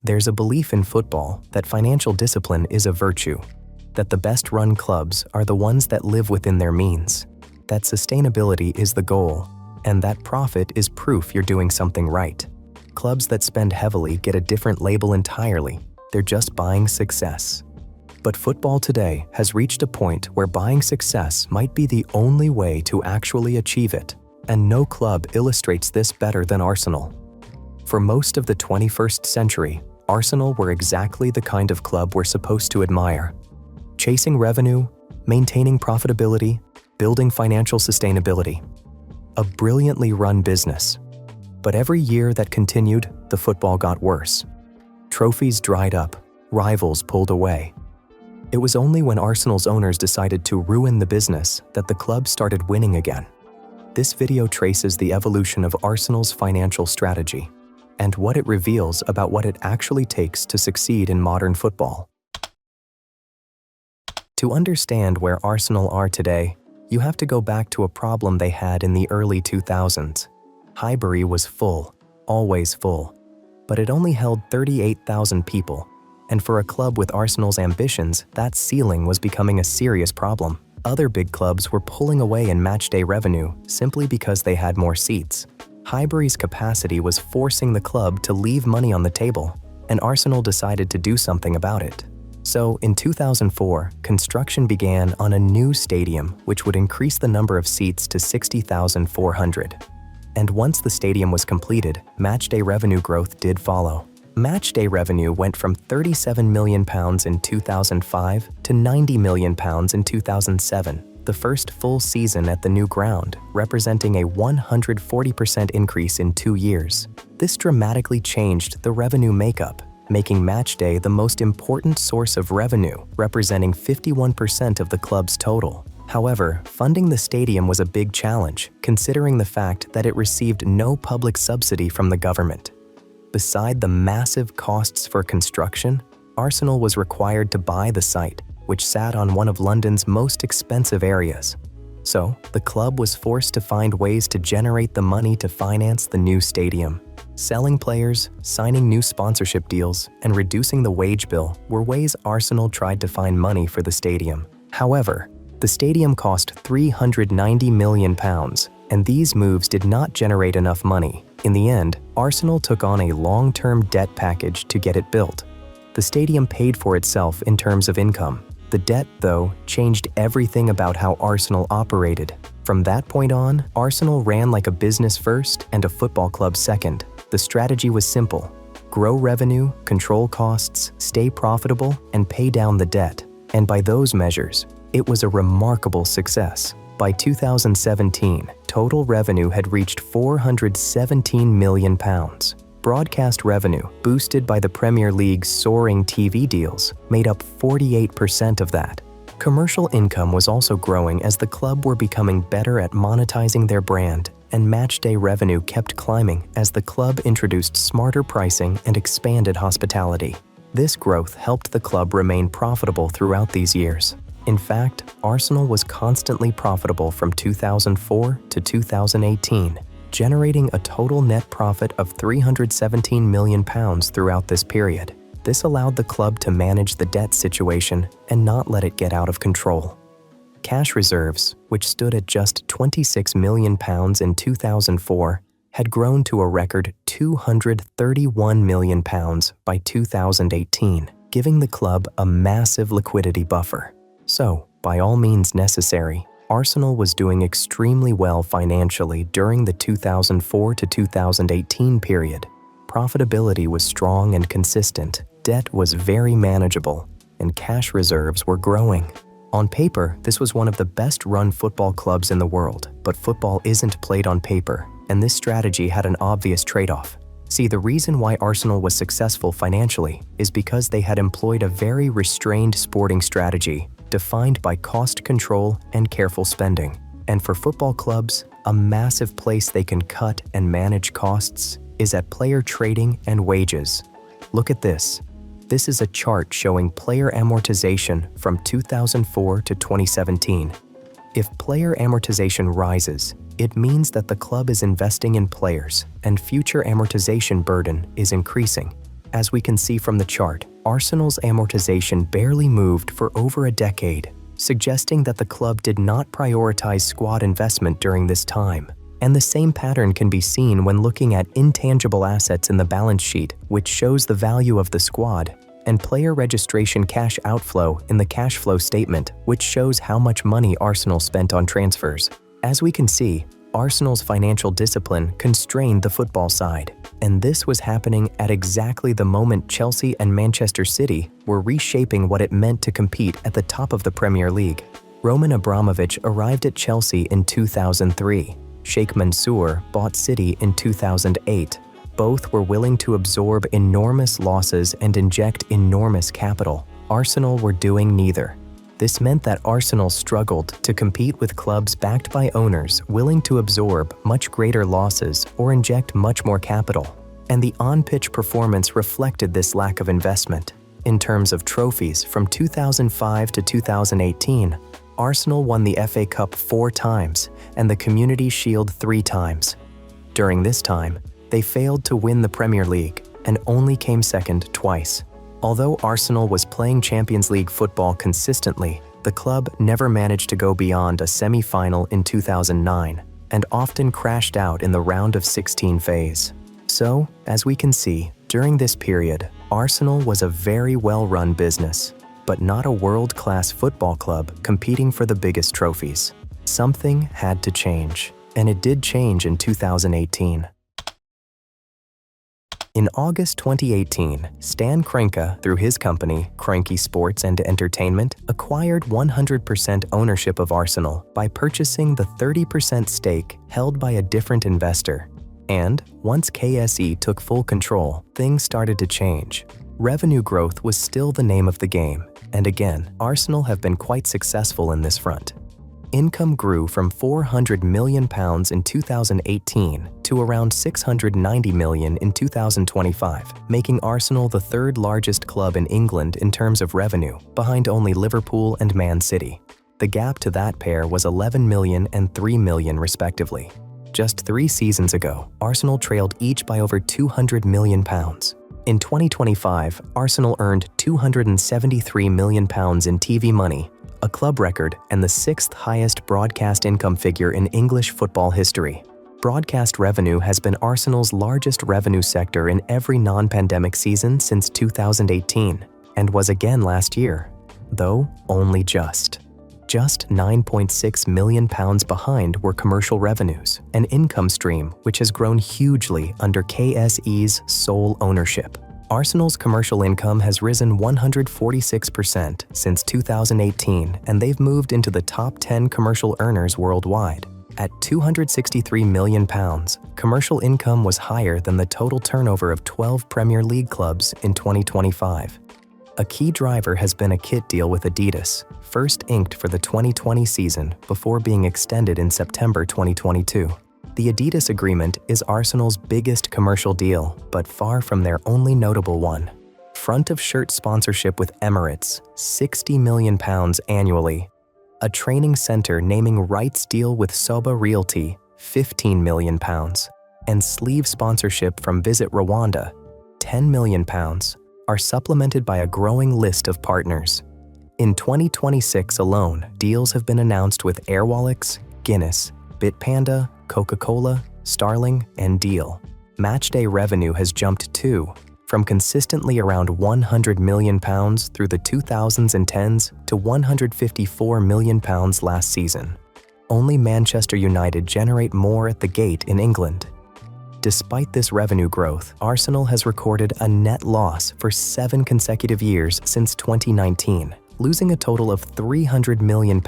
There's a belief in football that financial discipline is a virtue, that the best-run clubs are the ones that live within their means, that sustainability is the goal, and that profit is proof you're doing something right. Clubs that spend heavily get a different label entirely. They're just buying success. But football today has reached a point where buying success might be the only way to actually achieve it, and no club illustrates this better than Arsenal. For most of the 21st century, Arsenal were exactly the kind of club we're supposed to admire. Chasing revenue, maintaining profitability, building financial sustainability. A brilliantly run business. But every year that continued, the football got worse. Trophies dried up, rivals pulled away. It was only when Arsenal's owners decided to ruin the business that the club started winning again. This video traces the evolution of Arsenal's financial strategy and what it reveals about what it actually takes to succeed in modern football. To understand where Arsenal are today, you have to go back to a problem they had in the early 2000s. Highbury was full, always full, but it only held 38,000 people, and for a club with Arsenal's ambitions, that ceiling was becoming a serious problem. Other big clubs were pulling away in matchday revenue simply because they had more seats. Highbury's capacity was forcing the club to leave money on the table, and Arsenal decided to do something about it. So, in 2004, construction began on a new stadium which would increase the number of seats to 60,400. And once the stadium was completed, matchday revenue growth did follow. Matchday revenue went from £37 million in 2005 to £90 million in 2007, the first full season at the new ground, representing a 140% increase in 2 years. This dramatically changed the revenue makeup, making matchday the most important source of revenue, representing 51% of the club's total. However, funding the stadium was a big challenge, considering the fact that it received no public subsidy from the government. Beside the massive costs for construction, Arsenal was required to buy the site, which sat on one of London's most expensive areas. So, the club was forced to find ways to generate the money to finance the new stadium. Selling players, signing new sponsorship deals, and reducing the wage bill were ways Arsenal tried to find money for the stadium. However, the stadium cost £390 million, and these moves did not generate enough money. In the end, Arsenal took on a long-term debt package to get it built. The stadium paid for itself in terms of income. The debt, though, changed everything about how Arsenal operated. From that point on, Arsenal ran like a business first and a football club second. The strategy was simple: grow revenue, control costs, stay profitable, and pay down the debt. And by those measures, it was a remarkable success. By 2017, total revenue had reached £417 million. Broadcast revenue, boosted by the Premier League's soaring TV deals, made up 48% of that. Commercial income was also growing as the club were becoming better at monetizing their brand, and matchday revenue kept climbing as the club introduced smarter pricing and expanded hospitality. This growth helped the club remain profitable throughout these years. In fact, Arsenal was constantly profitable from 2004 to 2018, generating a total net profit of £317 million throughout this period. This allowed the club to manage the debt situation and not let it get out of control. Cash reserves, which stood at just £26 million in 2004, had grown to a record £231 million by 2018, giving the club a massive liquidity buffer. So, by all means necessary, Arsenal was doing extremely well financially during the 2004 to 2018 period. Profitability was strong and consistent, debt was very manageable, and cash reserves were growing. On paper, this was one of the best-run football clubs in the world, but football isn't played on paper, and this strategy had an obvious trade-off. See, the reason why Arsenal was successful financially is because they had employed a very restrained sporting strategy, defined by cost control and careful spending. And for football clubs, a massive place they can cut and manage costs is at player trading and wages. Look at this. This is a chart showing player amortization from 2004 to 2017. If player amortization rises, it means that the club is investing in players and future amortization burden is increasing. As we can see from the chart, Arsenal's amortization barely moved for over a decade, suggesting that the club did not prioritize squad investment during this time. And the same pattern can be seen when looking at intangible assets in the balance sheet, which shows the value of the squad, and player registration cash outflow in the cash flow statement, which shows how much money Arsenal spent on transfers. As we can see, Arsenal's financial discipline constrained the football side, and this was happening at exactly the moment Chelsea and Manchester City were reshaping what it meant to compete at the top of the Premier League. Roman Abramovich arrived at Chelsea in 2003. Sheikh Mansour bought City in 2008. Both were willing to absorb enormous losses and inject enormous capital. Arsenal were doing neither. This meant that Arsenal struggled to compete with clubs backed by owners willing to absorb much greater losses or inject much more capital. And the on-pitch performance reflected this lack of investment. In terms of trophies, from 2005 to 2018, Arsenal won the FA Cup 4 times and the Community Shield 3 times. During this time, they failed to win the Premier League and only came second twice. Although Arsenal was playing Champions League football consistently, the club never managed to go beyond a semi-final in 2009 and often crashed out in the round of 16 phase. So, as we can see, during this period, Arsenal was a very well-run business, but not a world-class football club competing for the biggest trophies. Something had to change, and it did change in 2018. In August 2018, Stan Kroenke, through his company, Kroenke Sports and Entertainment, acquired 100% ownership of Arsenal by purchasing the 30% stake held by a different investor. And once KSE took full control, things started to change. Revenue growth was still the name of the game, and again, Arsenal have been quite successful in this front. Income grew from £400 million in 2018 to around £690 million in 2025, making Arsenal the third largest club in England in terms of revenue, behind only Liverpool and Man City. The gap to that pair was £11 million and £3 million respectively. Just 3 seasons ago, Arsenal trailed each by over £200 million. In 2025, Arsenal earned £273 million in TV money, a club record and the 6th highest broadcast income figure in English football history. Broadcast revenue has been Arsenal's largest revenue sector in every non-pandemic season since 2018, and was again last year, though only just. Just £9.6 million behind were commercial revenues, an income stream which has grown hugely under KSE's sole ownership. Arsenal's commercial income has risen 146% since 2018, and they've moved into the top 10 commercial earners worldwide. At £263 million, commercial income was higher than the total turnover of 12 Premier League clubs in 2025. A key driver has been a kit deal with Adidas, first inked for the 2020 season before being extended in September 2022. The Adidas agreement is Arsenal's biggest commercial deal, but far from their only notable one. Front of shirt sponsorship with Emirates, £60 million annually. A training center naming rights deal with Soba Realty, £15 million. And sleeve sponsorship from Visit Rwanda, £10 million, are supplemented by a growing list of partners. In 2026 alone, deals have been announced with Airwallex, Guinness, Bitpanda, Coca-Cola, Starling, and Deal. Matchday revenue has jumped too, from consistently around £100 million through the 2010s to £154 million last season. Only Manchester United generate more at the gate in England. Despite this revenue growth, Arsenal has recorded a net loss for 7 consecutive years since 2019, losing a total of £300 million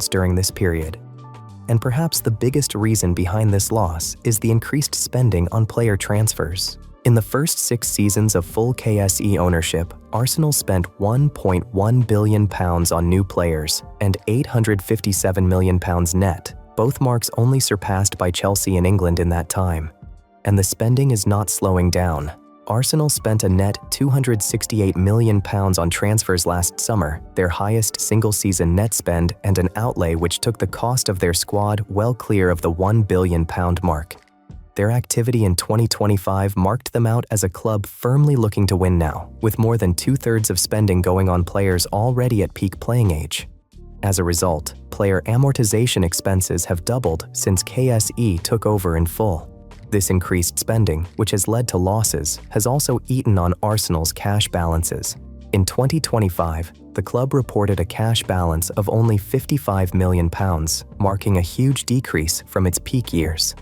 during this period. And perhaps the biggest reason behind this loss is the increased spending on player transfers. In the first 6 seasons of full KSE ownership, Arsenal spent £1.1 billion on new players and £857 million net, both marks only surpassed by Chelsea in England in that time. And the spending is not slowing down. Arsenal spent a net £268 million on transfers last summer, their highest single-season net spend, and an outlay which took the cost of their squad well clear of the £1 billion mark. Their activity in 2025 marked them out as a club firmly looking to win now, with more than 2/3 of spending going on players already at peak playing age. As a result, player amortization expenses have doubled since KSE took over in full. This increased spending, which has led to losses, has also eaten on Arsenal's cash balances. In 2025, the club reported a cash balance of only £55 million, marking a huge decrease from its peak years.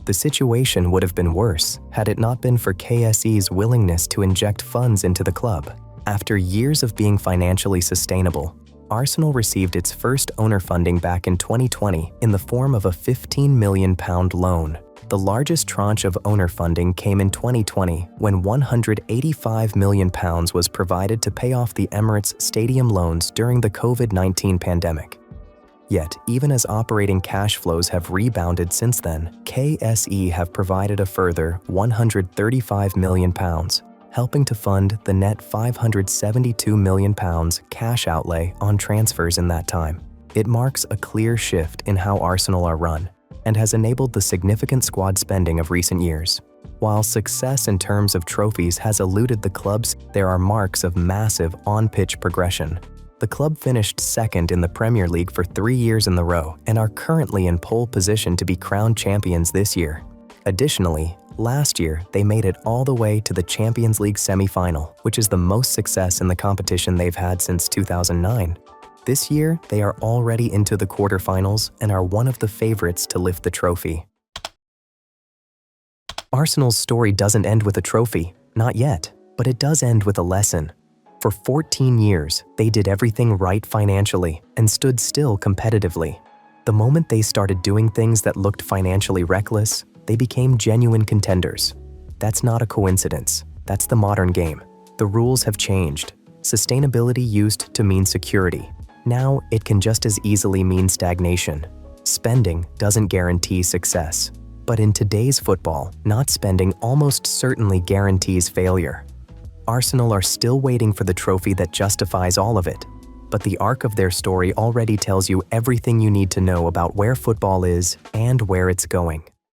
The situation would have been worse had it not been for KSE's willingness to inject funds into the club. After years of being financially sustainable, Arsenal received its first owner funding back in 2020 in the form of a £15 million loan. The largest tranche of owner funding came in 2020 when £185 million was provided to pay off the Emirates Stadium loans during the COVID-19 pandemic. Yet, even as operating cash flows have rebounded since then, KSE have provided a further £135 million, helping to fund the net £572 million cash outlay on transfers in that time. It marks a clear shift in how Arsenal are run and has enabled the significant squad spending of recent years. While success in terms of trophies has eluded the clubs, there are marks of massive on-pitch progression. The club finished second in the Premier League for 3 years in a row and are currently in pole position to be crowned champions this year. Additionally, last year they made it all the way to the Champions League semi-final, which is the most success in the competition they've had since 2009. This year, they are already into the quarterfinals and are one of the favorites to lift the trophy. Arsenal's story doesn't end with a trophy, not yet, but it does end with a lesson. For 14 years, they did everything right financially and stood still competitively. The moment they started doing things that looked financially reckless, they became genuine contenders. That's not a coincidence. That's the modern game. The rules have changed. Sustainability used to mean security. Now, it can just as easily mean stagnation. Spending doesn't guarantee success. But in today's football, not spending almost certainly guarantees failure. Arsenal are still waiting for the trophy that justifies all of it. But the arc of their story already tells you everything you need to know about where football is and where it's going.